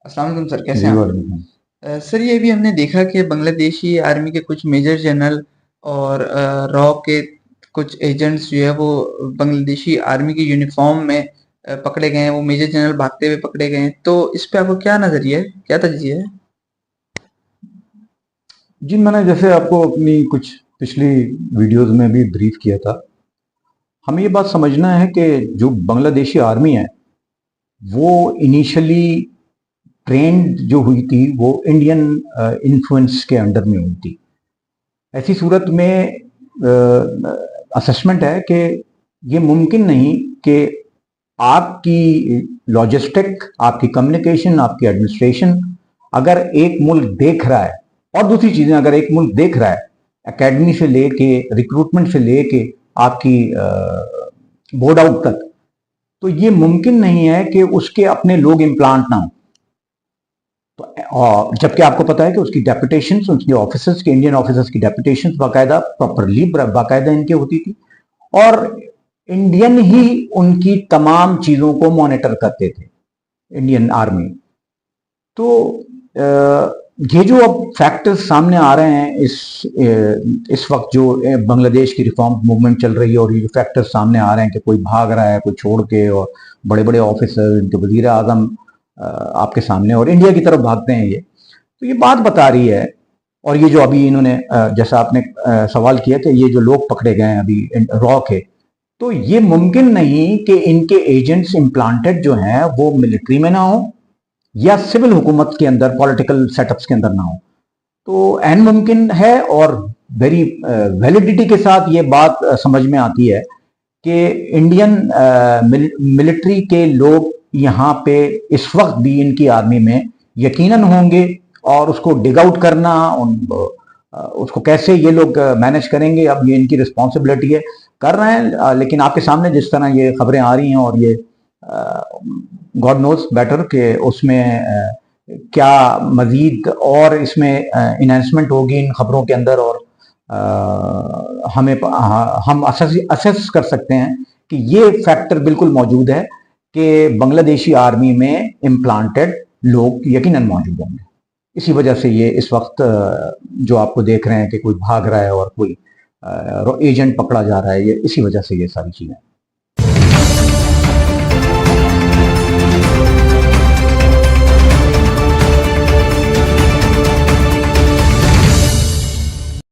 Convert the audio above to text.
अस्सलाम वालेकुम सर, कैसे जी हैं आप? वालेकुम। सर ये अभी हमने देखा कि बांग्लादेशी आर्मी के कुछ मेजर जनरल और रॉ के कुछ एजेंट्स जो है वो बांग्लादेशी आर्मी की यूनिफॉर्म में पकड़े गए हैं। वो मेजर जनरल भागते हुए पकड़े गए हैं। तो इस पे आपको क्या नजरिया है, क्या तजिया है? जी, मैंने जैसे आपको अपनी कुछ पिछली वीडियोस में भी ब्रीफ किया था। हमें ये बात समझना है कि जो बांग्लादेशी आर्मी है वो इनिशियली ट्रेंड जो हुई थी वो इंडियन इन्फ्लुएंस के अंडर में हुई थी। ऐसी सूरत में असेसमेंट है कि ये मुमकिन नहीं कि आपकी लॉजिस्टिक, आपकी कम्युनिकेशन, आपकी एडमिनिस्ट्रेशन अगर एक मुल्क देख रहा है, और दूसरी चीजें अगर एक मुल्क देख रहा है, एकेडमी से लेके रिक्रूटमेंट से लेके आपकी बोर्ड आउट तक, तो ये मुमकिन नहीं है कि उसके अपने लोग इम्प्लांट ना हो। तो जबकि आपको पता है कि उसकी डेपुटेशन, उसके ऑफिसर्स के, इंडियन ऑफिसर्स की डेपुटेशन बाकायदा प्रॉपरली बाकायदा इनके होती थी, और इंडियन ही उनकी तमाम चीजों को मॉनिटर करते थे, इंडियन आर्मी। तो ये जो अब फैक्टर्स सामने आ रहे हैं इस वक्त जो बांग्लादेश की रिफॉर्म मूवमेंट चल रही है, और ये जो फैक्टर्स सामने आ रहे हैं कि कोई भाग रहा है, कोई छोड़ के, और बड़े बड़े ऑफिसर, इनके वजीर आजम आपके सामने और इंडिया की तरफ भागते हैं, ये तो ये बात बता रही है। और ये जो अभी इन्होंने जैसा आपने सवाल किया कि ये जो लोग पकड़े गए हैं अभी रॉ के, तो ये मुमकिन नहीं कि इनके एजेंट्स इम्प्लांटेड जो हैं वो मिलिट्री में ना हो या सिविल हुकूमत के अंदर, पॉलिटिकल सेटअप्स के अंदर ना हो। तो एन मुमकिन है, और वेरी वैलिडिटी के साथ ये बात समझ में आती है कि इंडियन मिलिट्री के लोग यहाँ पे इस वक्त भी इनकी आर्मी में यकीनन होंगे, और उसको डिग आउट करना, उसको कैसे ये लोग मैनेज करेंगे, अब ये इनकी रिस्पॉन्सिबिलिटी है, कर रहे हैं। लेकिन आपके सामने जिस तरह ये खबरें आ रही हैं, और ये गॉड नोज बेटर कि उसमें क्या मजीद और इसमें इन्हेंसमेंट होगी इन खबरों के अंदर, और हम असेस कर सकते हैं कि ये फैक्टर बिल्कुल मौजूद है कि बांग्लादेशी आर्मी में इम्प्लांटेड लोग यकीनन मौजूद होंगे। इसी वजह से ये इस वक्त जो आपको देख रहे हैं कि कोई भाग रहा है और कोई एजेंट पकड़ा जा रहा है, ये इसी वजह से ये सारी चीजें।